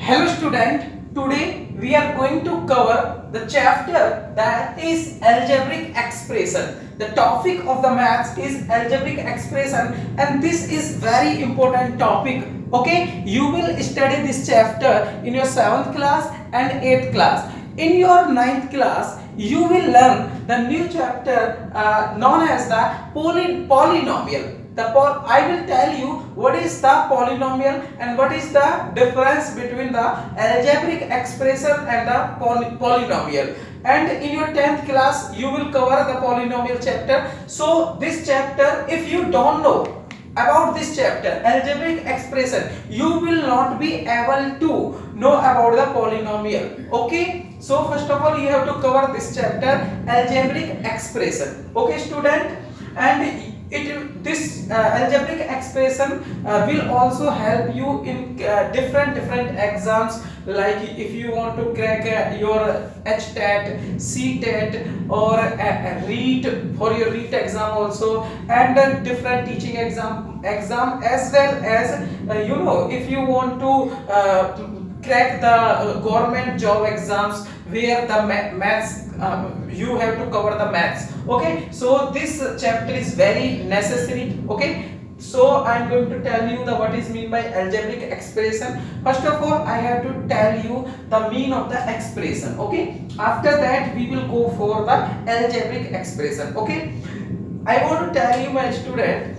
Hello student, today we are going to cover the chapter that is algebraic expression. The topic of the maths is algebraic expression and this is very important topic. Okay, you will study this chapter in your 7th class and 8th class. In your 9th class, you will learn the new chapter known as the polynomial. I will tell you what is the polynomial and what is the difference between the algebraic expression and the polynomial. And in your 10th class, you will cover the polynomial chapter. So this chapter, if you don't know about this chapter, algebraic expression, you will not be able to know about the polynomial. Okay, so first of all you have to cover this chapter, algebraic expression. Okay student, and this algebraic expression will also help you in different exams, like if you want to crack your HTET, CTET or REET for your REET exam also, and different teaching exam as well as if you want to crack the government job exams where the maths you have to cover the maths. Okay, so this chapter is very necessary. Okay, so I am going to tell you the what is mean by algebraic expression. First of all, I have to tell you the mean of the expression. Okay, after that we will go for the algebraic expression. Okay, I want to tell you, my student,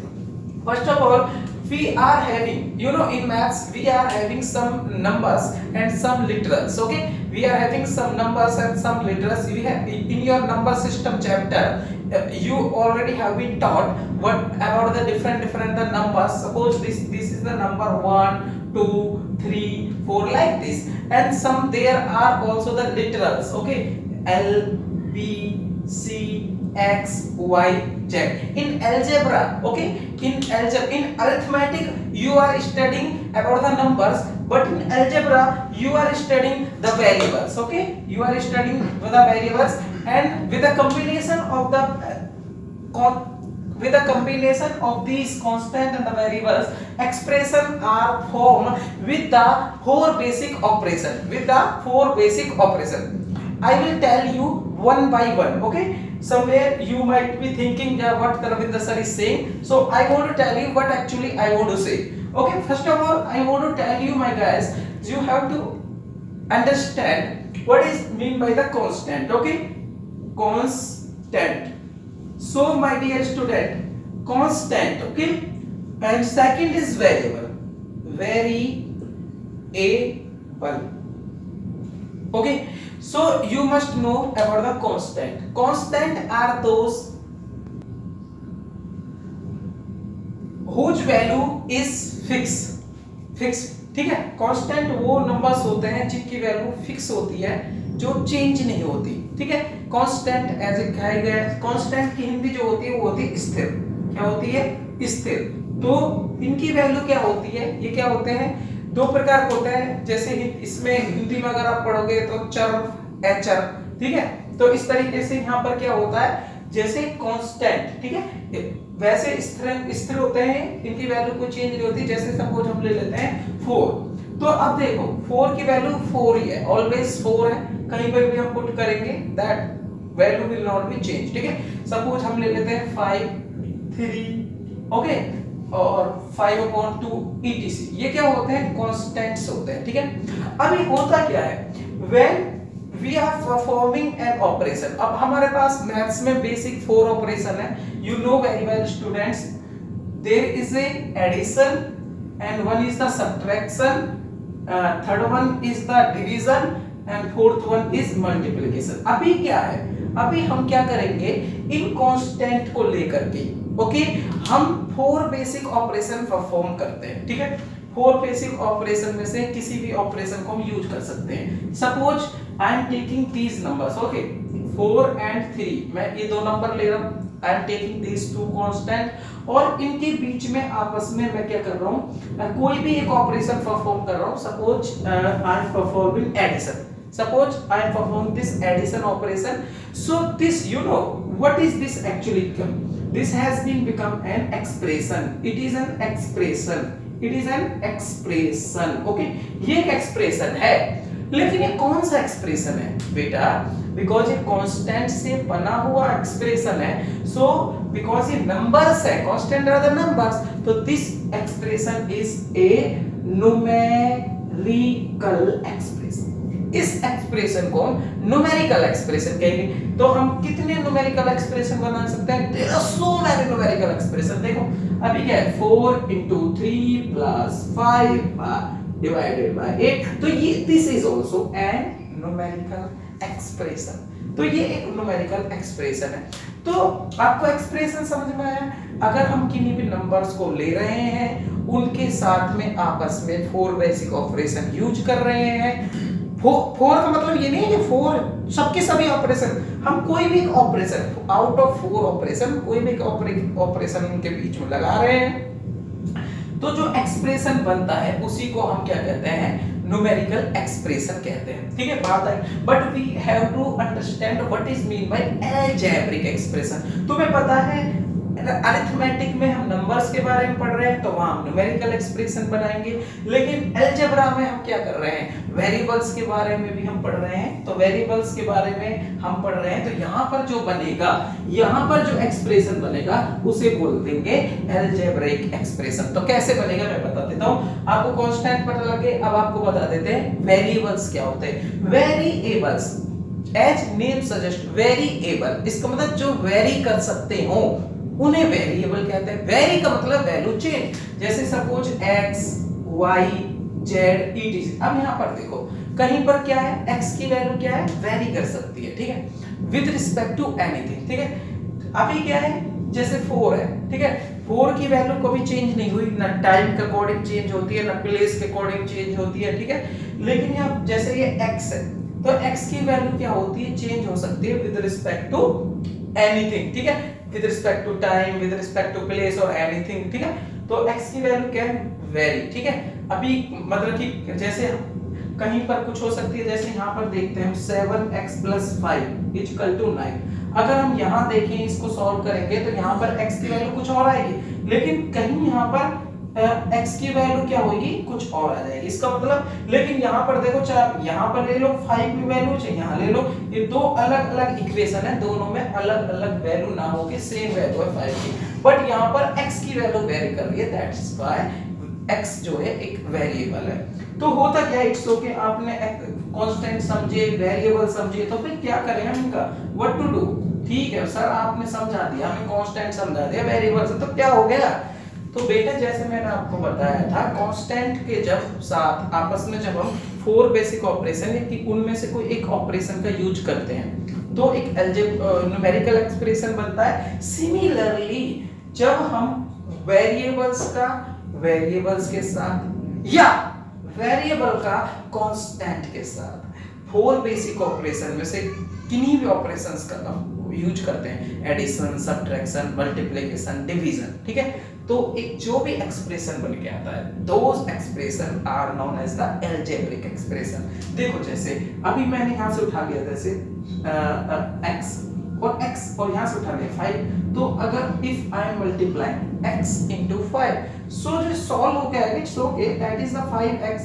first of all, we are having, in maths we are having some numbers and some literals. Okay, we are having some numbers and some literals. We have in your number system chapter, you already have been taught what about the different the numbers. Suppose this is the number 1 2 3 4 like this, and some there are also the literals. Okay, L B C X Y Z. In algebra, okay, in arithmetic you are studying about the numbers, but in algebra you are studying the variables. Okay, you are studying the variables, and with the combination of these constant and the variables, expression are formed with the four basic operation. I will tell you one by one. Okay, somewhere you might be thinking what Ravinder sir is saying, so I want to tell you what actually I want to say. Okay, first of all I want to tell you, my guys, you have to understand what is mean by the constant. Okay, constant. So my dear student, constant. Okay, and second is variable. Okay, so you must know about the constant. Constant are those whose value is fixed. ठीक है, constant वो numbers होते हैं जिनकी value fix होती है, जो change नहीं होती. ठीक है, कांस्टेंट एज ए कहा गया. कांस्टेंट की हिंदी जो होती है वो होती है स्थिर. क्या होती है? स्थिर. तो इनकी वैल्यू क्या होती है? ये क्या होते हैं? दो प्रकार के होते हैं. जैसे इसमें हिंदी में अगर आप पढ़ोगे तो चर, अचर. ठीक है, तो इस तरीके से यहाँ पर क्या होता है, जैसे कांस्टेंट, ठीक है, वैसे स्थिर होते हैं, इनकी वैल्यू कोई चेंज नहीं होती. जैसे सपोज हम ले लेते हैं 4. तो अब देखो 4 की वैल्यू 4 ही है, ऑलवेज 4 है. कहीं पर भी हम पुट करेंगे that value will not be change. ठीक है, सपोज हम ले लेते हैं 5 3. ओके, और 5/2 etc. ये क्या होते हैं? कांस्टेंट्स होते हैं. ठीक है, अभी होता क्या है, when we are performing an operation. अब हमारे पास मैथ्स में बेसिक 4 ऑपरेशन है. You know very well students, there is a addition and one is the subtraction, third one is the division and fourth one is multiplication. अभी क्या है, अभी हम क्या करेंगे, इन कांस्टेंट को लेकर के ओके हम 4 बेसिक ऑपरेशन परफॉर्म करते हैं. ठीक है, 4 बेसिक ऑपरेशन में से किसी भी ऑपरेशन को हम यूज कर सकते हैं. Suppose I am taking these numbers. Okay, 4 and 3, मैं ये दो नंबर ले रहा हूँ. I am taking these 2 constant, और इनके बीच में आपस में मैं क्या कर रहा हूँ, कोई भी एक ऑपरेशन परफॉर्म कर रहा हूँ. Suppose I am performing addition. Suppose I am performing this addition operation. So this, what is this actually become? This has been become an expression. It is an expression. It is an expression. Okay, ये एक expression है, लेकिन ये कौन सा expression है बेटा? Because ये कांस्टेंट से बना हुआ एक्सप्रेशन है, सो बिकॉज ये नंबर्स है, कांस्टेंट आर द नंबर्स, तो this expression is a numerical expression. इस एक्सप्रेशन को न्यूमेरिकल एक्सप्रेशन कहेंगे। तो हम कितने न्यूमेरिकल एक्सप्रेशन बना सकते हैं? There are so many numerical expression. देखो अभी क्या है, 4 into 3 plus 5 divided by 8, तो ये this is also an numerical expression. तो ये एक न्यूमेरिकल एक्सप्रेशन है। तो आपको एक्सप्रेशन समझ में आया? अगर हम किन्हीं भी नंबर्स को ले रहे हैं, उनके साथ में आपस में 4 बेसिक ऑपरेशन यूज कर रहे हैं। 4 का मतलब ये नहीं है कि 4 सबके सभी ऑपरेशन, हम कोई भी ऑपरेशन आउट ऑफ 4 ऑपरेशन कोई भी ऑपरेशन उनके बीच में लगा रहे हैं, तो जो एक्सप्रेशन बनता है उसी को हम क्या कहते हैं? न्यूमेरिकल एक्सप्रेशन कहते हैं। ठीक है, बात है। But we have to understand what is mean by algebraic expression. तुम्हें पता है अरिथमेटिक में हम नंबर्स के बारे में पढ़ रहे हैं, तो वहां हम न्यूमेरिकल एक्सप्रेशन बनाएंगे, लेकिन अलजेब्रा में हम क्या कर रहे हैं? वेरिएबल्स के बारे में भी हम पढ़ रहे हैं, तो वेरिएबल्स के बारे में हम पढ़ रहे हैं, तो यहाँ पर जो बनेगा, यहाँ पर जो एक्सप्रेशन बनेगा उसे बोल देंगे अलजेब्रिक एक्सप्रेशन। तो कैसे बनेगा मैं बता देता हूँ। आपको कांस्टेंट पता लगे, अब आपको बता देते हैं वेरिएबल्स क्या होते हैं। Variables as name suggest, variable इसका मतलब जो वेरी कर सकते हो उन्हें वेरिएबल कहते हैं। वेरी का मतलब वैल्यू चेंज, जैसे suppose x, y, z, etc। अब यहाँ पर देखो कहीं पर क्या है, x की वैल्यू क्या है? वेरी कर सकती है, ठीक है, विद रिस्पेक्ट टू एनीथिंग। ठीक है, अभी क्या है, जैसे 4 है, ठीक है, 4 की वैल्यू कभी चेंज नहीं हुई, ना टाइम के अकॉर्डिंग चेंज होती है, ना प्लेस के अकॉर्डिंग चेंज होती है, ठीक है। लेकिन यहाँ जैसे ये x है, तो x की वैल्यू क्या होती है? चेंज हो सकती है विद रिस्पेक्ट टू एनीथिंग, ठीक है, with respect to time, with respect to place और एनीथिंग, ठीक है। तो x की वैल्यू क्या है? वेरी, ठीक है। अभी मतलब कि जैसे कहीं पर कुछ हो सकती है, जैसे यहाँ पर देखते हैं 7x + 5 = 9। अगर हम यहाँ देखें, इसको सॉल्व करेंगे तो यहाँ पर x की वैल्यू कुछ और आएगी, लेकिन कहीं यहाँ पर x की वैल्यू क्या होगी? कुछ और आ जाएगी। इसका मतलब, लेकिन यहाँ पर देखो, चाहे यहाँ पर ले लो 5 की वैल्यू, चाहे यहाँ ले लो, ये दो अलग अलग इक्वेशन है, दोनों में अलग अलग वैल्यू ना हो के सेम वैल्यू है 5 की, बट यहाँ पर x की वैल्यू वेरी कर रही है, दैट्स व्हाई x जो है एक वेरिएबल है। तो होता क्या है, इट्स ओके, आपने कांस्टेंट समझे, वेरिएबल समझे, तो फिर क्या करें हम इनका? What to do? ठीक है सर, आपने समझा दिया, हमें कांस्टेंट समझा दिया, वेरिएबल से तो क्या हो गया? तो बेटा जैसे मैंने आपको बताया था, कांस्टेंट के जब साथ आपस में जब हम 4 बेसिक ऑपरेशन है कि उनमें से कोई एक ऑपरेशन का यूज करते हैं, तो एक न्यूमेरिकल एक्सप्रेशन बनता है। सिमिलरली जब हम वेरिएबल्स के साथ या वेरिएबल का कांस्टेंट के साथ 4 बेसिक ऑपरेशन में से किन्हीं भी ऑपरेशंस का यूज करते हैं, एडिशन, सब्ट्रैक्शन, मल्टीप्लिकेशन, डिवीजन, ठीक है, तो एक जो भी एक्सप्रेशन बन के आता है, those expression are known as the algebraic expression. देखो जैसे अभी मैंने यहाँ से उठा लिया, जैसे x और यहाँ से उठा लिया 5, तो अगर if I am multiplying x into 5, so जो सॉल्व हो गया, it's okay, that is the 5x।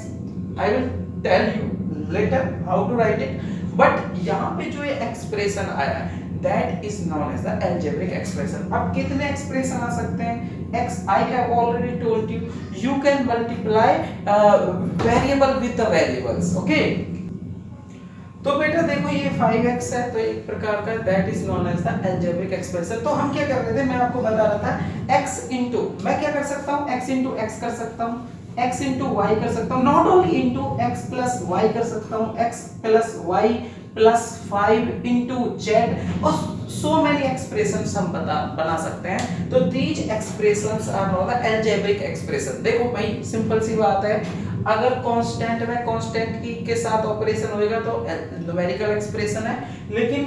I will tell you later how to write it, but यहाँ पे जो ये एक्सप्रेशन आया है, that is known as the algebraic expression। अब कितने एक्सप्रेशन आ सकते हैं? x, I have already told you, you can multiply variable with the variables, okay? तो बेटा देखो ये 5x है, तो एक प्रकार का that is known as the algebraic expression। तो हम क्या कर रहे थे, मैं आपको बता रहा था x into, मैं क्या कर सकता हूँ? x into x कर सकता हूँ, x into y कर सकता हूँ, not only into x plus y कर सकता हूँ, x plus y plus 5 into z, और so many expressions हम बना सकते हैं। तो these expressions are known as algebraic expression। देखो भाई सिंपल सी बात है, अगर कांस्टेंट में कांस्टेंट के साथ ऑपरेशन होएगा तो न्यूमेरिकल एक्सप्रेशन है, लेकिन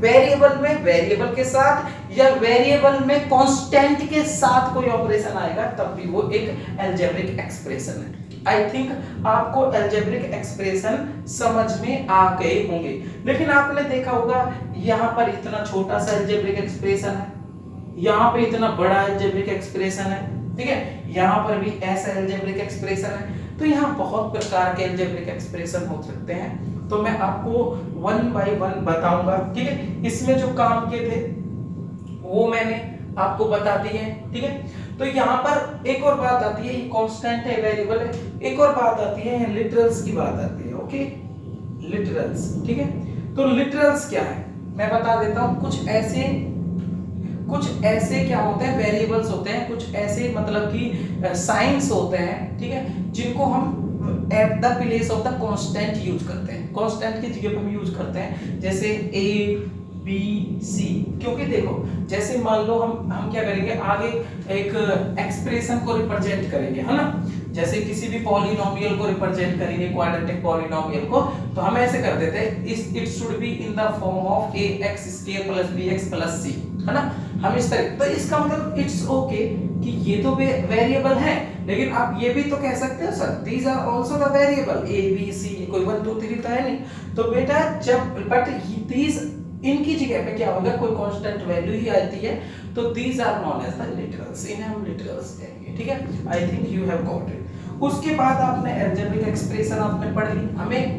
वेरिएबल में वेरिएबल के साथ या वेरिएबल में कांस्टेंट के साथ कोई ऑपरेशन आएगा तब भी वो एक अलजेब्रिक एक्सप्रेशन है। आई थिंक आपको अलजेब्रिक एक्सप्रेशन समझ में आ गए होंगे, लेकिन आपने देखा होगा यहाँ पर इतना छोटा सा अलजेब्रिक एक्सप्रेशन है, यहाँ पे इतना बड़ा अलजेब्रिक एक्सप्रेशन है, ठीक है, यहाँ पर भी ऐसा अलजेब्रिक एक्सप्रेशन है। तो यहाँ बहुत प्रकार के अलजेब्रिक एक्सप्रेशन हो सकते हैं, तो मैं आपको वन बाय वन बताऊंगा। ठीक है, इसमें जो काम किए थे वो मैंने आपको बता दिए हैं। ठीक है, तो यहाँ पर एक और बात आती है, ये कांस्टेंट है, वेरिएबल है। एक और बात आती है, लिटरल्स की बात आती है। Okay, literals. ठीक है, तो लिटरल्स क्या है मैं बता देता हूँ। कुछ ऐसे क्या होते हैं, वेरिएबल्स होते हैं, कुछ ऐसे मतलब कि साइंस होते हैं, ठीक है, जिनको हम at the place of the constant use करते हैं। कांस्टेंट की जगह पर हम यूज करते हैं, जैसे ए बी सी। क्योंकि देखो, जैसे मान लो हम क्या करेंगे, आगे एक एक्सप्रेशन को रिप्रेजेंट करेंगे, है ना, जैसे किसी भी पॉलिनोमियल को रिप्रेजेंट करेंगे, क्वाड्रेटिक पॉलिनोमियल को, तो हम ऐसे कर देते हैं, it should be in the form of ax² + bx + c, है ना। हम इस तरह, तो इसका मतलब इट्स ओके कि ये तो वेरिएबल है, लेकिन आप ये भी तो कह सकते हो sir these are also the variable, a b c, कोई 1 2 3 तो है नहीं। तो बेटा जब बट दीज, इनकी जगह पे क्या होगा, कोई कांस्टेंट वैल्यू ही आती है, तो these are known as the literals, इन्हें हम लिटरल्स कहेंगे। ठीक है, I think you have got it. उसके बाद आपने अलजेब्रिक एक्सप्रेशन आपने पढ़ ली। हमें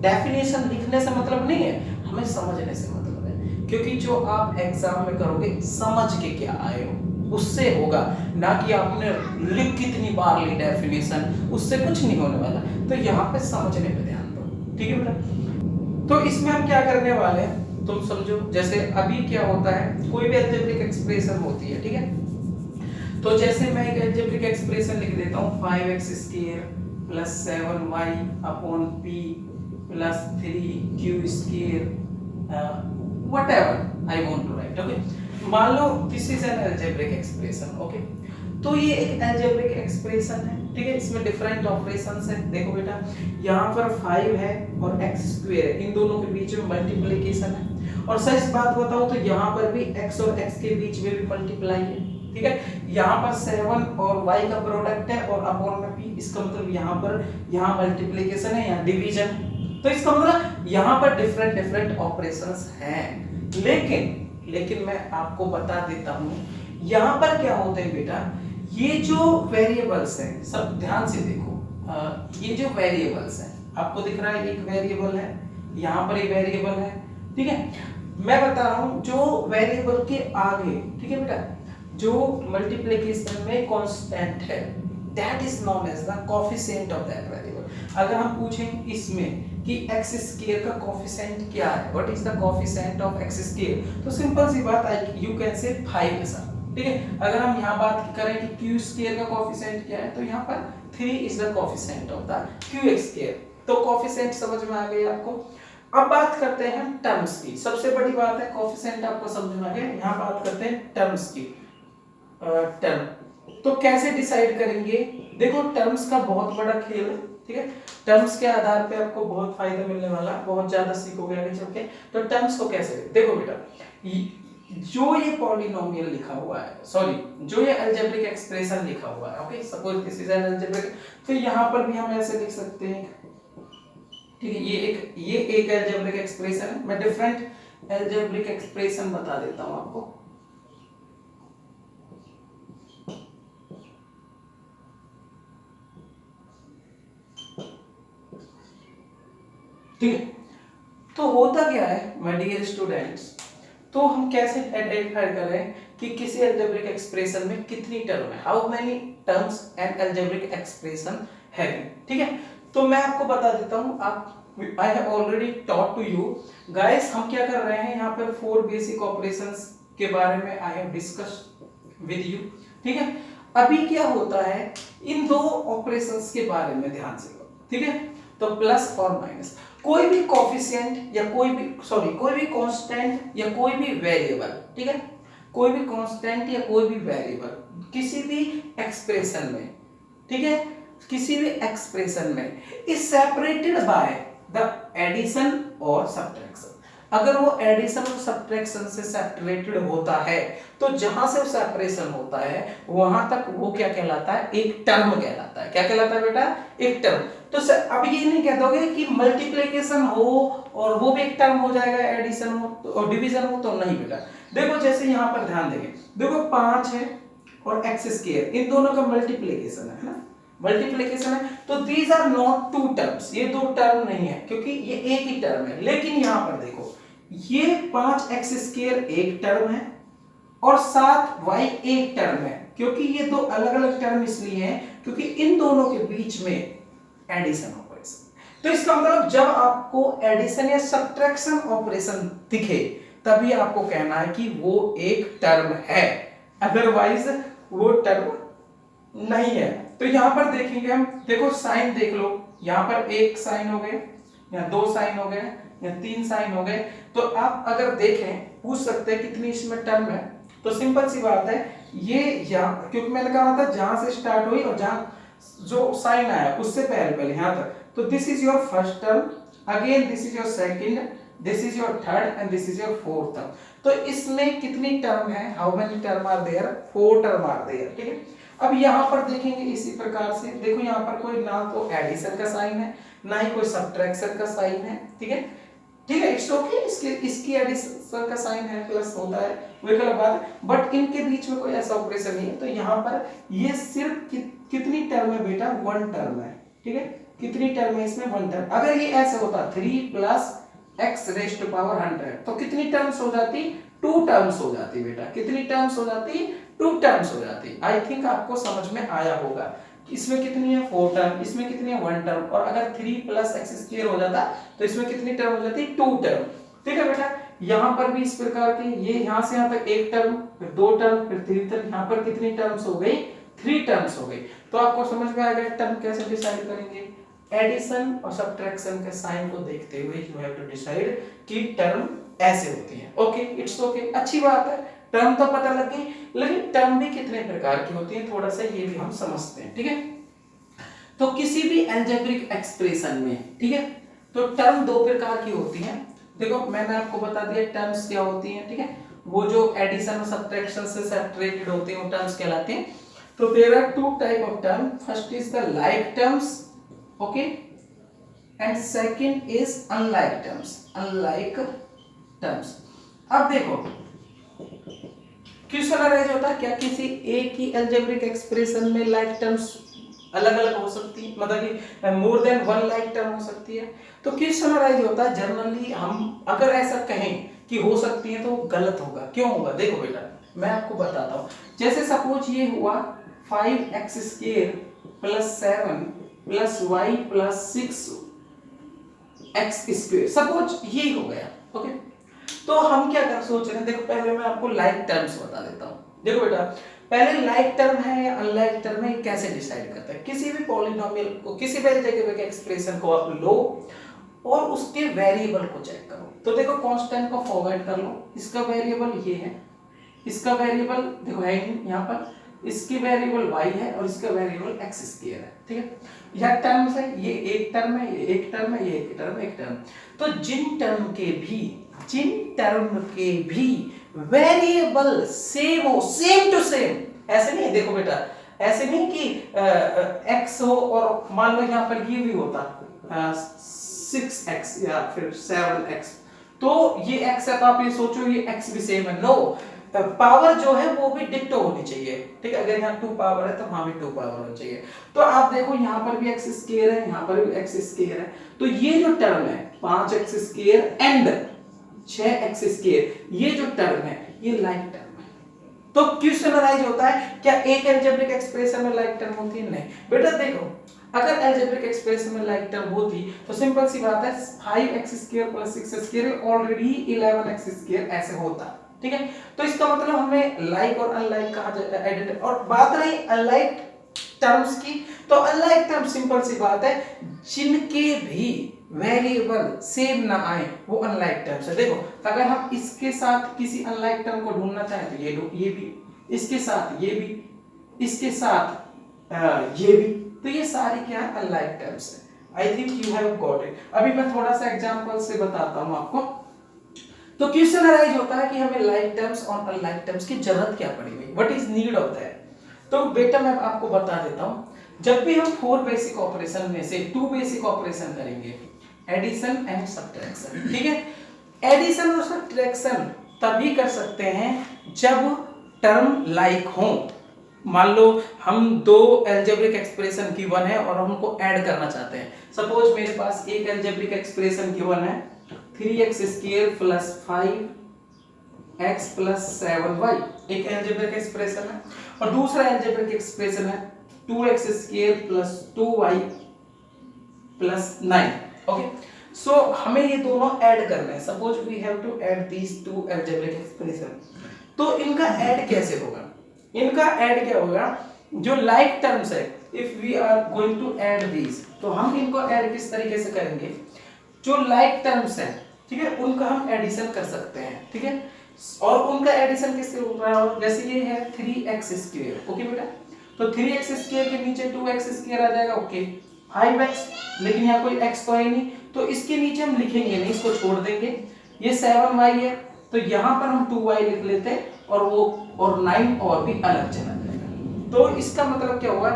डेफिनेशन लिखने से मतलब नहीं है, हमें समझने से मतलब है, क्योंकि जो आप एग्जाम में करोगे समझ के क्या आए हो उससे होगा, ना कि आपने लिख कितनी बार ली डेफिनेशन, उससे कुछ नहीं होने वाला। तो यहाँ पे समझने पे ध्यान दो। ठीक है बेटा, तो इसमें हम क्या करने वाले हैं तुम समझो। जैसे अभी क्या होता है, कोई भी अलजेब्रिक एक्सप्रेशन होती है, ठीक है, तो जैसे मैं एक अलजेब्रिक एक्सप्रेशन लिख देता हूँ, 5x² + 7y / p + 3q² whatever I want to write। Okay, मान लो this is an algebraic expression. Okay, तो ये एक अलजेब्रिक एक्सप्रेशन है। ठीक है, इसमें डिफरेंट ऑपरेशंस है। देखो बेटा, यहाँ पर 5 है और x² है, इन दोनों के बीच में मल्टीप्लिकेशन है। और सच बात बताऊं तो यहाँ पर भी x और x के बीच में भी मल्टीप्लाई है। ठीक है, यहाँ पर 7 और y का प्रोडक्ट है और अपॉन में p, इसका मतलब यहाँ मल्टीप्लिकेशन है, यहाँ डिवीजन। तो इसका मतलब यहाँ पर डिफरेंट ऑपरेशंस हैं। लेकिन मैं आपको बता देता हूँ, यहाँ पर क्या होते हैं बेटा, ये जो वेरिएबल्स हैं, सब ध्यान से देखो, ये जो वेरिएबल्स हैं आपको दिख रहा है, एक वेरिएबल है, यहाँ पर एक वेरिएबल है। ठीक है, मैं बता रहा हूँ जो वेरिएबल के आगे, ठीक है बेटा, जो मल्टीप्लिकेशन में कांस्टेंट है, that is known as the coefficient of that variable. अगर हम पूछें इसमें कि x² का कोएफिशिएंट क्या है, what is the coefficient of x², तो सिंपल सी बात है, यू कैन से 5 है सर। ठीक है, अगर हम यहाँ बात करें कि q² का कोएफिशिएंट क्या है, तो यहाँ पर 3 is the coefficient of the qx²। तो कोएफिशिएंट समझ में आ गई आपको। अब बात करते हैं टर्म्स की। सबसे बड़ी बात है कोएफिशिएंट आपको समझ में आ गया। यहाँ बात करते हैं टर्म्स की। टर्म तो कैसे डिसाइड करेंगे, देखो टर्म्स का बहुत बड़ा खेल है। ठीक है, टर्म्स के आधार पे आपको बहुत फायदा मिलने वाला, बहुत ज्यादा सीखोगे आगे चल के। तो टर्म्स को कैसे, देखो बेटा, जो ये पॉलिनोमियल लिखा हुआ है, सॉरी, जो ये अलजेब्रिक एक्सप्रेशन लिखा हुआ है, okay, suppose this is an algebraic, तो यहाँ पर भी हम ऐसे लिख सकते हैं। ठीक है, ये एक अलजेब्रिक एक्सप्रेशन है। मैं डिफरेंट अलजेब्रिक एक्सप्रेशन बता देता हूँ आपको। ठीक है, तो होता क्या है माय डियर स्टूडेंट्स, तो हम कैसे आइडेंटिफाई कर रहे हैं कि किसी अलजेब्रिक एक्सप्रेशन में कितनी टर्म है, how many terms N algebraic expression having. ठीक है, तो मैं आपको बता देता हूं, आप I have already taught to you guys, हम क्या कर रहे हैं यहाँ पर 4 बेसिक ऑपरेशंस के बारे में I have discussed with you। ठीक है, अभी क्या होता है, इन दो ऑपरेशंस के बारे में ध्यान से लो। ठीक है, तो प्लस और माइनस, कोई भी कोएफिशिएंट या कोई भी कांस्टेंट या कोई भी वेरिएबल, ठीक है, कोई भी कांस्टेंट या कोई भी वेरिएबल किसी भी एक्सप्रेशन में, ठीक है, किसी भी एक्सप्रेशन में is separated by the addition और सब्ट्रैक्शन। अगर वो एडिशन और सब्ट्रैक्शन से सेपरेटेड होता है, तो जहां से सेपरेशन होता है वहां तक वो क्या कहलाता है, एक टर्म कहलाता है। क्या कहलाता है बेटा, एक टर्म। तो अब ये नहीं कह दोगे कि मल्टीप्लिकेशन हो और वो भी एक टर्म हो जाएगा, एडिशन हो और डिवीजन हो, तो नहीं बेटा। देखो जैसे यहाँ पर ध्यान देंगे, देखो 5 है और एक्स स्क्वायर, इन दोनों का मल्टीप्लिकेशन है ना, मल्टीप्लिकेशन है। तो these are not two terms, ये दो टर्म नहीं है क्योंकि ये एक ही टर्म है। लेकिन यहां पर देखो ये 5x स्क्वायर एक टर्म है और 7y एक टर्म है, क्योंकि ये दो अलग अलग टर्म इसलिए हैं क्योंकि इन दोनों के बीच में एडिशन ऑपरेशन। तो इसका मतलब जब आपको एडिशन या सब्ट्रैक्शन ऑपरेशन दिखे तभी आपको कहना है कि वो एक टर्म है, अदरवाइज वो टर्म नहीं है। तो यहां पर देखेंगे हम, देखो साइन देख लो, यहां पर एक साइन हो गए, यहाँ दो साइन हो गए, यहाँ तीन साइन हो गए। तो आप अगर देखें, पूछ सकते हैं कितनी इसमें टर्म है, तो सिंपल सी बात है, ये यहाँ, क्योंकि मैंने कहा था जहां से स्टार्ट हुई और जहां जो साइन आया उससे पहले पहले यहां तक, तो this is your first term, again this is your second, this is your third and this is your fourth term. तो इसमें कितनी टर्म है, how many term are there, 4 term are there, ठीक है। अब यहां पर देखेंगे इसी प्रकार से, देखो यहां पर कोई ना तो एडिशन का साइन है ना ही कोई सब्ट्रैक्शन का साइन है, ठीक है, ठीक है, इट्स ओके। इसकी एडिशन का साइन है, प्लस होता है, वो एक अलग बात है, बट इनके बीच में कोई ऐसा ऑपरेशन नहीं है। तो यहाँ पर ये सिर्फ कितनी टर्म है बेटा, 1 टर्म है, ठीक है। कितनी टर्म है इसमें, 1 टर्म। अगर ये ऐसे होता 3 + x रेज़ टू पावर 100, तो कितनी टर्म्स हो जाती, 2 टर्म्स हो जाती बेटा। कितनी टर्म्स हो जाती, 2 टर्म्स हो जाती। आई थिंक आपको समझ में आया होगा। इसमें कितनी है, 4 टर्म, इसमें कितनी है, 1 टर्म, और अगर 3 + x स्क्वायर हो जाता तो इसमें कितनी टर्म हो जाती, 2 टर्म, ठीक है बेटा। यहाँ पर भी इस प्रकार के, ये यहाँ से यहाँ तक 1 टर्म, फिर 2 टर्म, फिर 3 टर्म, यहाँ पर कितनी टर्म्स हो गई, 3 टर्म्स हो गई। तो आपको समझ में आ गया टर्म कैसे डिसाइड करेंगे, एडिशन और सब्ट्रैक्शन के साइन को देखते हुए यू हैव टू डिसाइड कि टर्म ऐसे होती है। ओके, इट्स ओके, अच्छी बात है, टर्म तो पता लग गई, लेकिन टर्म भी कितने प्रकार की होती है थोड़ा सा ये भी हम समझते हैं, ठीक है। तो किसी भी अलजेब्रिक एक्सप्रेशन में, ठीक है, तो टर्म 2 प्रकार की होती हैं। देखो मैंने आपको बता दिया टर्म्स क्या होती हैं, ठीक है, वो जो एडिशन और सब्ट्रैक्शन से सेपरेटेड होते हैं वो टर्म्स कहलाते हैं। तो there are 2 type of term, first is the like terms, okay, and second is unlike terms, unlike terms. अब देखो क्वेश्चन अराइज होता है, क्या किसी एक ही अलजेब्रिक एक्सप्रेशन में लाइक टर्म्स अलग अलग हो सकती है, मतलब कि मोर देन 1 लाइक टर्म हो सकती है। तो क्वेश्चन अराइज होता है, जनरली हम अगर ऐसा कहें कि हो सकती है तो गलत होगा। क्यों होगा, देखो बेटा मैं आपको बताता हूँ। जैसे सपोज ये हुआ 5x² + 7 + y + 6x², सपोज ये हो गया, ओके। तो हम क्या कर सोच रहे हैं, देखो पहले मैं आपको लाइक टर्म्स बता देता हूँ। देखो बेटा पहले लाइक टर्म है या अनलाइक टर्म है कैसे डिसाइड करते हैं। किसी भी पॉलिनोमियल को, किसी भी अलजेब्रिक एक्सप्रेशन को आप लो और उसके वेरिएबल को चेक करो। तो देखो कांस्टेंट को फॉरवर्ड कर लो, इसका वेरिएबल ये है, इसका वेरिएबल देखो है यहाँ पर, इसकी वेरिएबल y है और इसका वेरिएबल x² है, ठीक है। यह टर्म्स है, ये एक टर्म है, ये एक टर्म है, ये एक टर्म, एक टर्म। तो जिन टर्म के भी वेरिएबल सेम हो, सेम टू सेम, ऐसे नहीं देखो बेटा, ऐसे नहीं कि x हो और मान लो यहाँ पर ये भी होता 6x या फिर 7x, तो ये x है तो आप ये सोचो ये x भी सेम है। नो, पावर जो है वो भी डिक्टो होनी चाहिए, ठीक है। अगर यहाँ 2 पावर है तो वहां भी 2 पावर होनी चाहिए। तो आप देखो यहाँ पर भी x² है, यहाँ पर भी x² है, तो ये जो टर्म है 5x² एंड 6x², ये जो टर्म है ये लाइक टर्म है। तो क्वेश्चन अराइज होता है क्या एक अलजेब्रिक एक्सप्रेशन में लाइक टर्म होती है, नहीं बेटा। देखो अगर अलजेब्रिक एक्सप्रेशन में लाइक टर्म होती तो सिंपल सी बात है 5x² + 6x² ऑलरेडी 11x² ऐसे होता, ठीक है। तो इसका मतलब हमें लाइक और अनलाइक कहा जाता। और बात रही अनलाइक टर्म्स की, तो अनलाइक टर्म सिंपल सी बात है, जिनके भी वेरिएबल सेम ना आए वो अनलाइक टर्म्स है। देखो अगर हम इसके साथ किसी अनलाइक टर्म को ढूंढना चाहें तो ये भी, इसके साथ ये भी, इसके साथ ये भी, तो ये सारी क्या है, अनलाइक टर्म्स है। I think you have got it. अभी मैं थोड़ा सा एग्जांपल से बताता हूं आपको। तो क्वेश्चन अराइज होता है कि हमें लाइक टर्म्स और अनलाइक टर्म्स की जरूरत क्या पड़ी हुई, what is need of that. तो बेटा मैं आपको बता देता हूं, जब भी हम 4 बेसिक ऑपरेशन में से 2 बेसिक ऑपरेशन करेंगे, एडिशन एंड सब्ट्रैक्शन, ठीक है। एडिशन और सब्ट्रैक्शन तभी कर सकते हैं जब टर्म लाइक हो, मान लो हम दो एल्जेब्रिक एक्सप्रेशन गिवन है और हम उनको ऐड करना चाहते हैं। सपोज मेरे पास एक एल्जेब्रिक एक्सप्रेशन गिवन है 3x² + 5x + 7y, एक एल्जेब्रिक एक्सप्रेशन है, और दूसरा एल्जेब्रिक एक्सप्रेशन है 2x² + 2y + 9। ओके, सो हमें ये दोनों ऐड करने हैं। Suppose we have to add these two algebraic expression. तो इनका ऐड कैसे होगा? इनका ऐड क्या होगा? जो लाइक टर्म्स है, if we are going to add these, तो हम इनको ऐड किस तरीके से करेंगे? जो लाइक टर्म्स हैं, ठीक है, उनका हम एडिशन कर सकते हैं, ठीक है। और उनका एडिशन किससे होगा? जैसे ये है 3x², ओके बेटा, तो 3x² के नीचे 2x² आ जाएगा, ओके, 5x, लेकिन यहाँ कोई x तो है नहीं, तो इसके नीचे हम लिखेंगे नहीं, इसको छोड़ देंगे। ये 7y है, तो यहाँ पर हम 2y लिख लेते हैं, और वो और 9 और भी अलग चला जाएगा। तो इसका मतलब क्या होगा?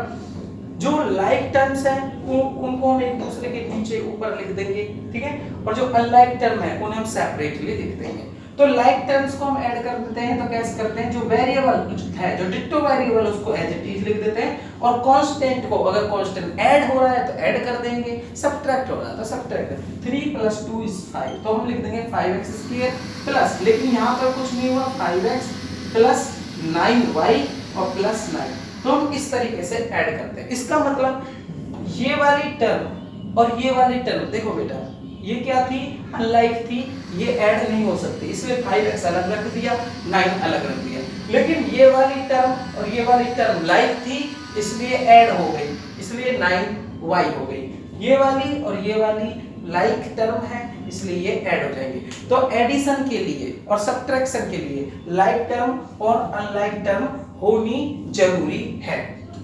जो लाइक टर्म्स हैं उनको हम एक दूसरे के नीचे ऊपर लिख देंगे, ठीक है, और जो अनलाइक टर्म है उन्हें हम सेपरेटली लिख देंगे। तो लाइक टर्म्स को हम ऐड कर देते हैं, तो कैसे करते हैं? जो वेरिएबल है, जो डिक्टो वेरिएबल, उसको एज इट इज लिख देते हैं, और कांस्टेंट को, अगर कांस्टेंट ऐड हो रहा है तो ऐड कर देंगे, सब्ट्रैक्ट हो रहा है तो सब्ट्रैक्ट। 3 + 2 = 5, तो हम लिख देंगे 5x² प्लस, लेकिन यहाँ पर कुछ नहीं हुआ, 5x प्लस 9y और प्लस 9, तो हम इस तरीके से ऐड करते हैं। इसका मतलब ये वाली टर्म और ये वाली टर्म, देखो बेटा, ये क्या थी? अनलाइक थी, ये ऐड नहीं हो सकती, इसलिए 5x अलग रख दिया, 9 अलग रख दिया। लेकिन ये वाली टर्म और ये वाली टर्म लाइक थी, इसलिए ऐड हो गई, इसलिए 9y हो गई। ये वाली और ये वाली लाइक टर्म है, इसलिए ये ऐड हो जाएंगे। तो एडिशन के लिए और सब्ट्रैक्शन के लिए लाइक टर्म और अनलाइक टर्म होनी जरूरी है,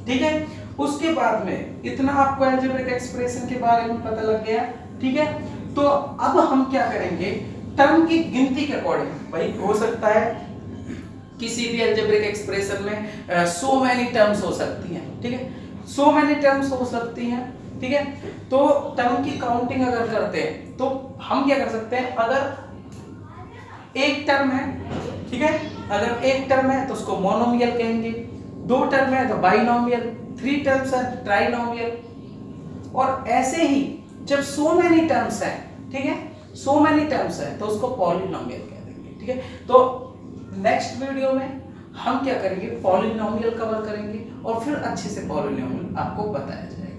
ठीक है। उसके बाद में इतना आपको अलजेब्रिक एक्सप्रेशन के बारे में पता लग गया, ठीक है। तो अब हम क्या करेंगे? टर्म की गिनती के अकॉर्डिंग, भाई हो सकता है किसी भी अलजेब्रिक एक्सप्रेशन में सो मैनी टर्म्स हो सकती हैं, ठीक है, सो मैनी टर्म्स हो सकती हैं, ठीक है। तो टर्म की काउंटिंग अगर करते हैं तो हम क्या कर सकते हैं? अगर एक टर्म है, ठीक है, अगर एक टर्म है तो उसको मोनोमियल कहेंगे, 2 टर्म है तो बाइनोमियल, 3 टर्म्स है ट्राइनोमियल, और ऐसे ही जब सो मेनी टर्म्स है, ठीक है, सो मेनी टर्म्स है तो उसको पॉलिनोमियल कह देंगे, ठीक है। तो नेक्स्ट वीडियो में हम क्या करेंगे? पॉलिनोमियल कवर करेंगे और फिर अच्छे से पॉलिनोमियल आपको बताया जाएगा।